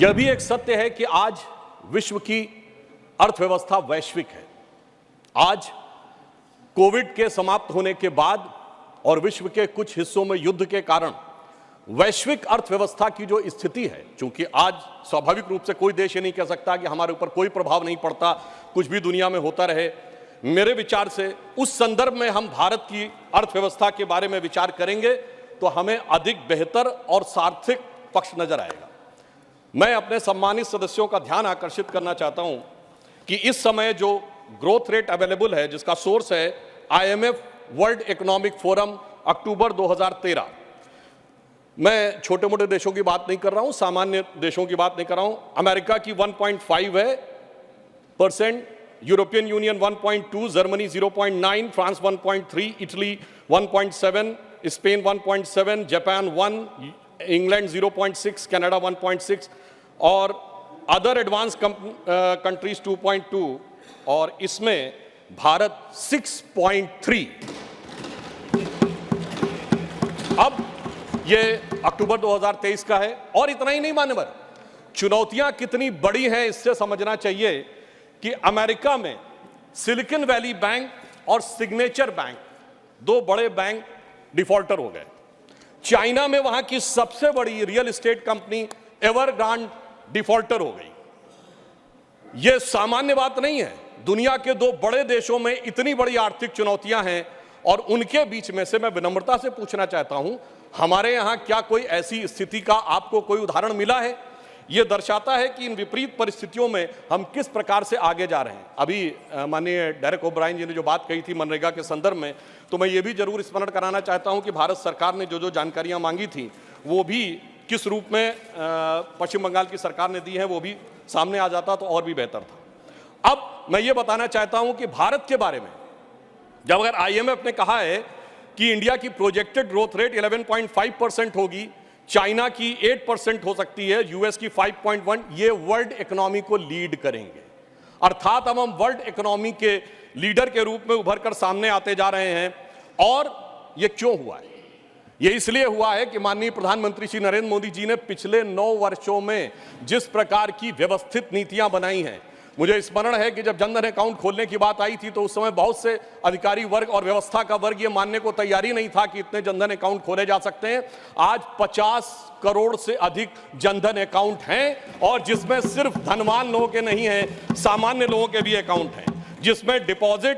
यह भी एक सत्य है कि आज विश्व की अर्थव्यवस्था वैश्विक है। आज कोविड के समाप्त होने के बाद और विश्व के कुछ हिस्सों में युद्ध के कारण वैश्विक अर्थव्यवस्था की जो स्थिति है, चूंकि आज स्वाभाविक रूप से कोई देश ये नहीं कह सकता कि हमारे ऊपर कोई प्रभाव नहीं पड़ता, कुछ भी दुनिया में होता रहे। मेरे विचार से उस संदर्भ में हम भारत की अर्थव्यवस्था के बारे में विचार करेंगे तो हमें अधिक बेहतर और सार्थक पक्ष नजर आएगा। मैं अपने सम्मानित सदस्यों का ध्यान आकर्षित करना चाहता हूं कि इस समय जो ग्रोथ रेट अवेलेबल है, जिसका सोर्स है IMF वर्ल्ड इकोनॉमिक फोरम अक्टूबर 2013। मैं छोटे मोटे देशों की बात नहीं कर रहा हूं, सामान्य देशों की बात नहीं कर रहा हूं। अमेरिका की 1.5 है %, European union 1.2, Germany 0.9, France 1.3, Italy 1.7, Spain 1.7, Japan 1, England 0.6, Canada 1.6 और अदर एडवांस कंट्रीज 2.2 और इसमें भारत 6.3। अब ये अक्टूबर 2023 का है और इतना ही नहीं मान्यवर, चुनौतियां कितनी बड़ी हैं इससे समझना चाहिए कि अमेरिका में सिलिकॉन वैली बैंक और सिग्नेचर बैंक, दो बड़े बैंक डिफॉल्टर हो गए। चाइना में वहां की सबसे बड़ी रियल एस्टेट कंपनी एवरग्रांड डिफॉल्टर हो गई। यह सामान्य बात नहीं है। दुनिया के दो बड़े देशों में इतनी बड़ी आर्थिक चुनौतियां हैं और उनके बीच में से मैं विनम्रता से पूछना चाहता हूं, हमारे यहां क्या कोई ऐसी स्थिति का आपको कोई उदाहरण मिला है? यह दर्शाता है कि इन विपरीत परिस्थितियों में हम किस प्रकार से आगे जा रहे हैं। अभी माननीय डेरेक ओब्रायन जी ने जो बात कही थी मनरेगा के संदर्भ में, तो मैं ये भी जरूर स्मरण कराना चाहता हूं कि भारत सरकार ने जो जानकारियां मांगी थी वो भी किस रूप में पश्चिम बंगाल की सरकार ने दी है वो भी सामने आ जाता तो और भी बेहतर था। अब मैं ये बताना चाहता हूं कि भारत के बारे में जब अगर IMF ने कहा है कि इंडिया की प्रोजेक्टेड ग्रोथ रेट 11.5% होगी, चाइना की 8% हो सकती है, US की 5.1, ये वर्ल्ड इकोनॉमी को लीड करेंगे। अर्थात अब हम वर्ल्ड इकोनॉमी के लीडर के रूप में उभर कर सामने आते जा रहे हैं। और ये क्यों हुआ है? ये इसलिए हुआ है कि माननीय प्रधानमंत्री श्री नरेंद्र मोदी जी ने पिछले 9 वर्षों में जिस प्रकार की व्यवस्थित नीतियां बनाई हैं। मुझे स्मरण है कि जब जनधन अकाउंट खोलने की बात आई थी तो उस समय बहुत से अधिकारी वर्ग और व्यवस्था का वर्ग ये मानने को तैयारी नहीं था कि इतने जनधन अकाउंट खोले जा सकते हैं। आज 50 करोड़ से अधिक जनधन अकाउंट हैं और जिसमें सिर्फ धनवान लोगों के नहीं हैं, सामान्य लोगों के भी अकाउंट हैं, जिसमें डिपॉजिट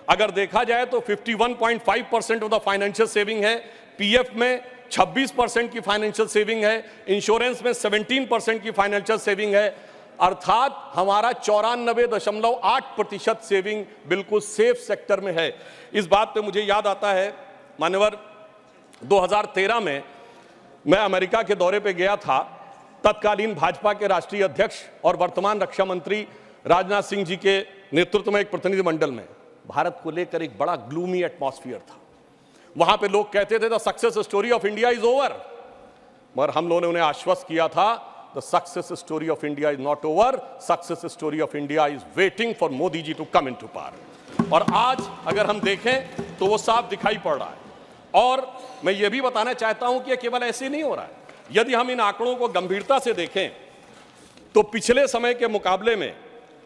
अगर देखा जाए तो 51.5% ऑफ द फाइनेंशियल सेविंग है, PF में 26% की फाइनेंशियल सेविंग है, इंश्योरेंस में 17% की फाइनेंशियल सेविंग है। अर्थात हमारा 94.8% सेविंग बिल्कुल सेफ सेक्टर में है। इस बात पे मुझे याद आता है मान्यवर 2013 में मैं अमेरिका के दौरे पे गया था। तत्कालीन भाजपा के राष्ट्रीय अध्यक्ष और वर्तमान रक्षा मंत्री राजनाथ सिंह जी के नेतृत्व में एक प्रतिनिधिमंडल में भारत को लेकर एक बड़ा ग्लूमी एटमॉस्फेयर था। वहां पे लोग कहते थे the success story of India is over, मगर हम लोगों ने उन्हें आश्वस्त किया था The success story of India is not over. Success story of India is waiting for Modi ji to come into power. और आज अगर हम देखें तो वो साफ दिखाई पड़ रहा है। और मैं ये भी बताना चाहता हूं कि ये केवल ऐसे नहीं हो रहा है। यदि हम इन आंकड़ों को गंभीरता से देखें तो पिछले समय के मुकाबले में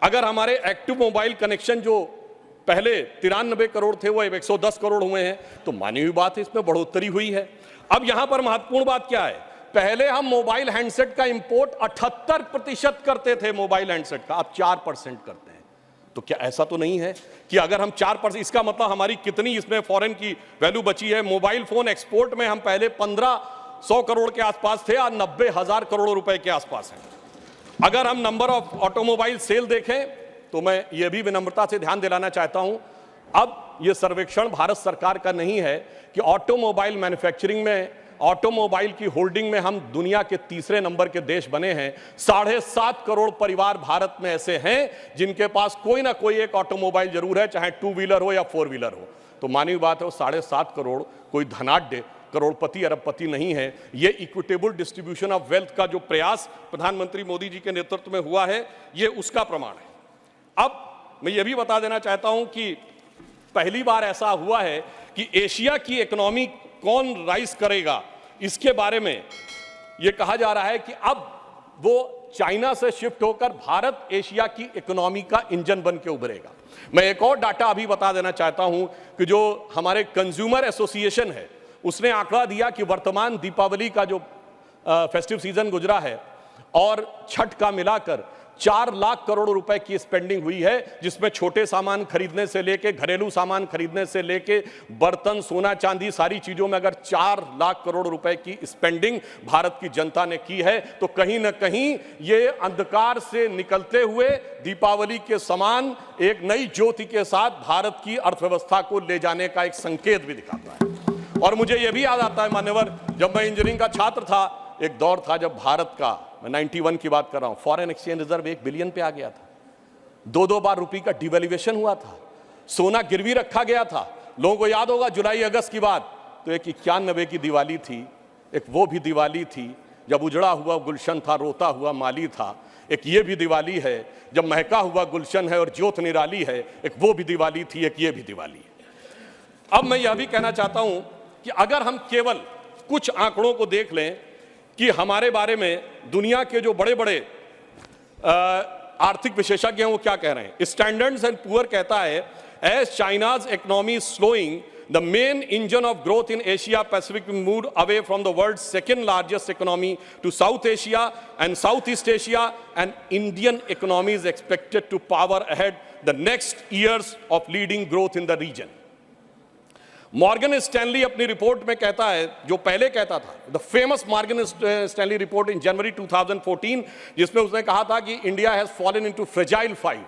अगर हमारे एक्टिव मोबाइल कनेक्शन जो पहले 93 करोड़ थे वो 110 करोड़ हुए हैं, तो मानी हुई बात है, इसमें बढ़ोतरी हुई है। अब यहां पर महत्वपूर्ण बात क्या है? पहले हम मोबाइल हैंडसेट का इंपोर्ट 78% करते थे मोबाइल हैंडसेट का, अब 4% करते हैं। तो क्या ऐसा तो नहीं है कि अगर हम 4%, इसका मतलब हमारी कितनी इसमें फॉरेन की वैल्यू बची है? मोबाइल फोन एक्सपोर्ट में हम पहले 1500 करोड़ के आसपास थे, आज 90,000 करोड़ रुपए के आसपास हैं। अगर हम नंबर ऑफ ऑटोमोबाइल सेल देखें तो मैं ये भी विनम्रता से ध्यान दिलाना चाहता हूं, अब ये सर्वेक्षण भारत सरकार का नहीं है कि ऑटोमोबाइल मैन्युफैक्चरिंग में, ऑटोमोबाइल की होल्डिंग में हम दुनिया के तीसरे नंबर के देश बने हैं। 7.5 करोड़ परिवार भारत में ऐसे हैं जिनके पास कोई ना कोई एक ऑटोमोबाइल जरूर है, चाहे 2 व्हीलर हो या 4 व्हीलर हो। तो मानी बात है वो 7.5 करोड़ कोई धनाढ्य करोड़पति अरबपति नहीं है। ये इक्विटेबल डिस्ट्रीब्यूशन ऑफ वेल्थ का जो प्रयास प्रधानमंत्री मोदी जी के नेतृत्व में हुआ है, ये उसका प्रमाण है। अब मैं ये भी बता देना चाहता हूं कि पहली बार ऐसा हुआ है कि एशिया की इकोनॉमी कौन राइज करेगा, इसके बारे में यह कहा जा रहा है कि अब वो चाइना से शिफ्ट होकर भारत एशिया की इकोनॉमी का इंजन बन के उभरेगा। मैं एक और डाटा अभी बता देना चाहता हूं कि जो हमारे कंज्यूमर एसोसिएशन है उसने आंकड़ा दिया कि वर्तमान दीपावली का जो फेस्टिव सीजन गुजरा है और छठ का मिलाकर 4 लाख करोड़ रुपए की स्पेंडिंग हुई है, जिसमें छोटे सामान खरीदने से लेके घरेलू सामान खरीदने से लेके बर्तन, सोना चांदी, सारी चीजों में अगर 4 लाख करोड़ रुपए की स्पेंडिंग भारत की जनता ने की है तो कहीं ना कहीं ये अंधकार से निकलते हुए दीपावली के समान एक नई ज्योति के साथ भारत की अर्थव्यवस्था को ले जाने का एक संकेत भी दिखाता है। और मुझे यह भी याद आता है मान्यवर, जब मैं इंजीनियरिंग का छात्र था, एक दौर था जब भारत का, मैं 91 की बात कर रहा हूं, फॉरेन एक्सचेंज रिजर्व 1 बिलियन पे आ गया था। 2-2 बार रुपये का डिवैल्यूएशन हुआ था, सोना गिरवी रखा गया था। लोगों को याद होगा जुलाई अगस्त की बात, तो एक 91 की दिवाली थी, एक वो भी दिवाली थी जब उजड़ा हुआ गुलशन था, रोता हुआ माली था। एक ये भी दिवाली है जब महका हुआ गुलशन है और ज्योत निराली है, एक वो भी दिवाली थी, एक ये भी दिवाली है। अब मैं यह भी कहना चाहता हूं कि अगर हम केवल कुछ आंकड़ों को देख लें कि हमारे बारे में दुनिया के जो बड़े बड़े आर्थिक विशेषज्ञ हैं वो क्या कह रहे हैं। स्टैंडर्ड्स एंड पुअर कहता है, as China's economy slowing the main engine of growth in Asia Pacific move away from the world second largest economy to South Asia and South East Asia, and Indian economy is expected to power ahead the next years of leading growth in the region. Morgan Stanley अपनी report में कहता है, जो पहले कहता था, the famous Morgan Stanley report in January 2014, जिसमें उसने कहा था कि India has fallen into fragile 5।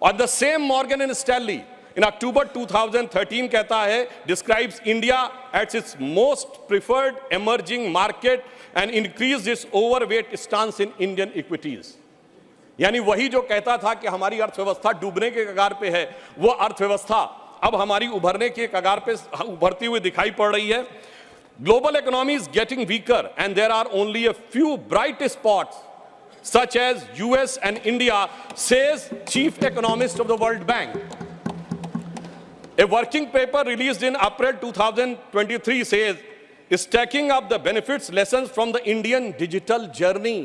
और the same Morgan and Stanley in October 2013 कहता है, describes India at its most preferred emerging market and increase its overweight stance in Indian equities. यानी वही जो कहता था कि हमारी अर्थव्यवस्था डूबने के कगार पे है, वो अर्थव्यवस्था अब हमारी उभरने के कगार पे उभरती हुई दिखाई पड़ रही है। Global economy is getting weaker and there are only a few bright spots such as US and India, says chief economist of the World Bank. A working paper released in April 2023 says, stacking up the benefits lessons from the Indian digital journey।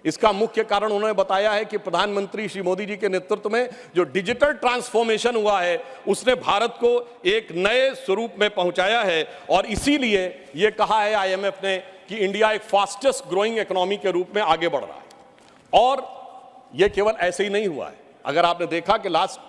इसका मुख्य कारण उन्होंने बताया है कि प्रधानमंत्री श्री मोदी जी के नेतृत्व में जो डिजिटल ट्रांसफॉर्मेशन हुआ है उसने भारत को एक नए स्वरूप में पहुंचाया है, और इसीलिए यह कहा है आईएमएफ ने कि इंडिया एक फास्टेस्ट ग्रोइंग इकोनॉमी के रूप में आगे बढ़ रहा है। और यह केवल ऐसे ही नहीं हुआ है, अगर आपने देखा कि लास्ट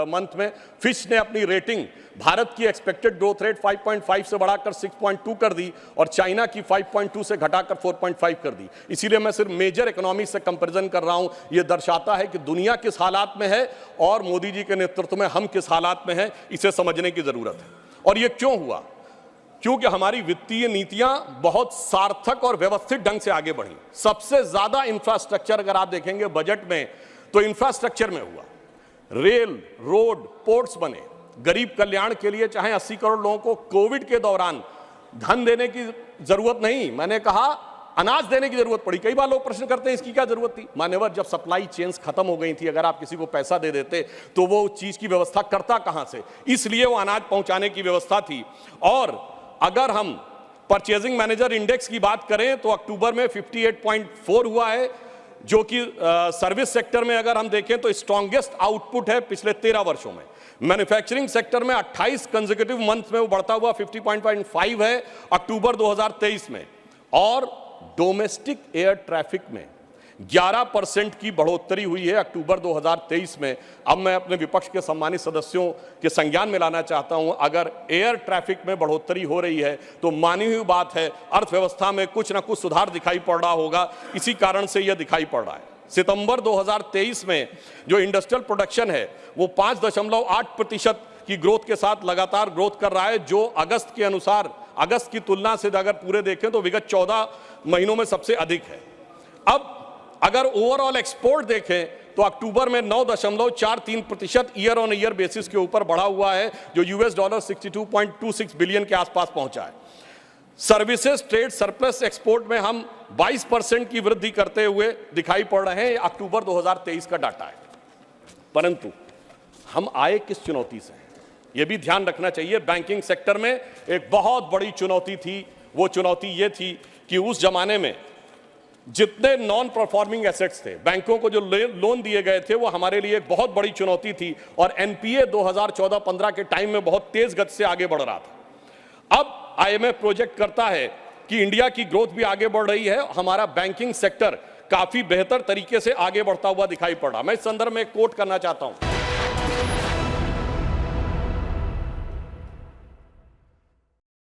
मंथ में फिच ने अपनी रेटिंग भारत की एक्सपेक्टेड ग्रोथ रेट 5.5 से बढ़ाकर 6.2 कर दी और चाइना की 5.2 से घटाकर 4.5 कर दी। इसीलिए मैं सिर्फ मेजर इकोनॉमी से कंपैरिजन कर रहा हूं। यह दर्शाता है कि दुनिया किस हालात में है और मोदी जी के नेतृत्व में हम किस हालात में हैं, इसे समझने की जरूरत है। और यह क्यों हुआ? क्योंकि हमारी वित्तीय नीतियां बहुत सार्थक और व्यवस्थित ढंग से आगे बढ़ी। सबसे ज्यादा इंफ्रास्ट्रक्चर अगर आप देखेंगे बजट में तो इंफ्रास्ट्रक्चर में हुआ। रेल, रोड, पोर्ट्स बने। गरीब कल्याण के लिए चाहे 80 करोड़ लोगों को कोविड के दौरान धन देने की जरूरत नहीं, मैंने कहा अनाज देने की जरूरत पड़ी। कई बार लोग प्रश्न करते हैं इसकी क्या जरूरत थी। मान्यवर, जब सप्लाई चेन्स खत्म हो गई थी, अगर आप किसी को पैसा दे देते तो वो चीज की व्यवस्था करता कहां से, इसलिए वो अनाज पहुंचाने की व्यवस्था थी। और अगर हम परचेजिंग मैनेजर इंडेक्स की बात करें तो अक्टूबर में 58.4 हुआ है, जो कि सर्विस सेक्टर में अगर हम देखें तो स्ट्रॉन्गेस्ट आउटपुट है पिछले 13 वर्षों में। मैन्युफैक्चरिंग सेक्टर में 28 कंसेक्यूटिव मंथ में वो बढ़ता हुआ 50.5 है अक्टूबर 2023 में। और डोमेस्टिक एयर ट्रैफिक में 11% की बढ़ोतरी हुई है अक्टूबर 2023 में। अब मैं अपने विपक्ष के सम्मानित सदस्यों के संज्ञान में लाना चाहता हूं, अगर एयर ट्रैफिक में बढ़ोतरी हो रही है तो मानी हुई बात है अर्थव्यवस्था में कुछ ना कुछ सुधार दिखाई पड़ रहा होगा। इसी कारण से यह दिखाई पड़ रहा है। सितंबर 2023 में जो इंडस्ट्रियल प्रोडक्शन है वो 5.8% की ग्रोथ के साथ लगातार ग्रोथ कर रहा है, जो अगस्त के अनुसार, अगस्त की तुलना से अगर पूरे देखें तो विगत 14 महीनों में सबसे अधिक है। अब अगर ओवरऑल एक्सपोर्ट देखें तो अक्टूबर में 9.43% ईयर ऑन ईयर बेसिस के ऊपर बढ़ा हुआ है, जो $62.26 बिलियन के आसपास पहुंचा है। सर्विसेज ट्रेड सरप्लस एक्सपोर्ट में हम 22% की वृद्धि करते हुए दिखाई पड़ रहे हैं। अक्टूबर 2023 का डाटा है। परंतु हम आए किस चुनौती से, यह भी ध्यान रखना चाहिए। बैंकिंग सेक्टर में एक बहुत बड़ी चुनौती थी। वो चुनौती ये थी कि उस जमाने में जितने नॉन परफॉर्मिंग एसेट्स थे, बैंकों को जो लोन दिए गए थे, वो हमारे लिए एक बहुत बड़ी चुनौती थी और एनपीए 2014-15 के टाइम में बहुत तेज गति से आगे बढ़ रहा था। अब आईएमएफ प्रोजेक्ट करता है कि इंडिया की ग्रोथ भी आगे बढ़ रही है, हमारा बैंकिंग सेक्टर काफी बेहतर तरीके से आगे बढ़ता हुआ दिखाई पड़ रहा। मैं इस संदर्भ में एक कोट करना चाहता हूं।